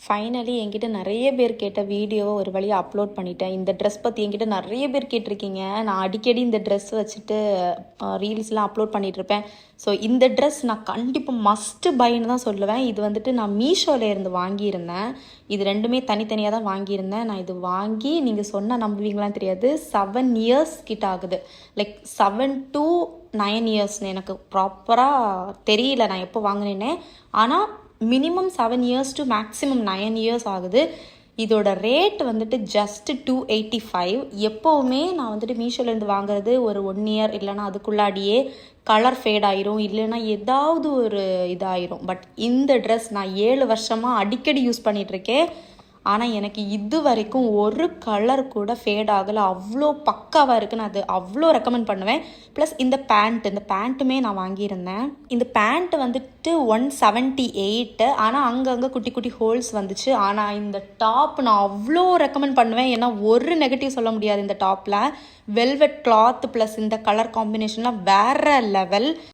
Finally என்கிட்ட நிறைய பேர் கேட்ட வீடியோவை ஒரு வழியாக அப்லோட் பண்ணிட்டேன். இந்த ட்ரெஸ் பற்றி என்கிட்ட நிறைய பேர் கேட்டிருக்கீங்க. நான் அடிக்கடி இந்த ட்ரெஸ் வச்சுட்டு ரீல்ஸ்லாம் அப்லோட் பண்ணிகிட்ருப்பேன். ஸோ இந்த ட்ரெஸ் நான் கண்டிப்பாக மஸ்ட்டு பைன்னு தான் சொல்லுவேன். இது வந்துட்டு நான் மீஷோவில் இருந்து வாங்கியிருந்தேன். இது ரெண்டுமே தனித்தனியாக தான் வாங்கியிருந்தேன். நான் இது வாங்கி நீங்கள் சொன்னால் நம்புவீங்களான்னு தெரியாது, 7 இயர்ஸ் கிட்ட ஆகுது. லைக் 7 to 9 இயர்ஸ்னு எனக்கு ப்ராப்பராக தெரியல நான் எப்போ வாங்கினேன்னு. ஆனால் minimum 7 years to maximum 9 years ஆகுது. இதோட ரேட் வந்துட்டு ஜஸ்ட் 285. எப்போவுமே நான் வந்துட்டு மீஷோலேருந்து வாங்குறது ஒரு 1 இயர் இல்லைனா அதுக்குள்ளாடியே கலர் ஃபேட் ஆயிரும், இல்லைன்னா ஏதாவது ஒரு இதாயிரும். பட் இந்த ட்ரெஸ் நான் 7 வருஷமாக அடிக்கடி யூஸ் பண்ணிகிட்ருக்கேன். ஆனால் எனக்கு இது வரைக்கும் ஒரு கலர் கூட ஃபேட் ஆகலை. அவ்வளோ பக்காவாக இருக்குது. நான் அது அவ்வளோ ரெக்கமெண்ட் பண்ணுவேன். ப்ளஸ் இந்த பேண்ட்டுமே நான் வாங்கியிருந்தேன். இந்த பேண்ட் வந்துட்டு 178. ஆனால் அங்கங்கே குட்டி குட்டி ஹோல்ஸ் வந்துச்சு. ஆனால் இந்த டாப் நான் அவ்வளோ ரெக்கமெண்ட் பண்ணுவேன். ஏன்னா ஒரு நெகட்டிவ் சொல்ல முடியாது இந்த டாப்பில். வெல்வெட் கிளாத் ப்ளஸ் இந்த கலர் காம்பினேஷன்லாம் வேறு லெவல்.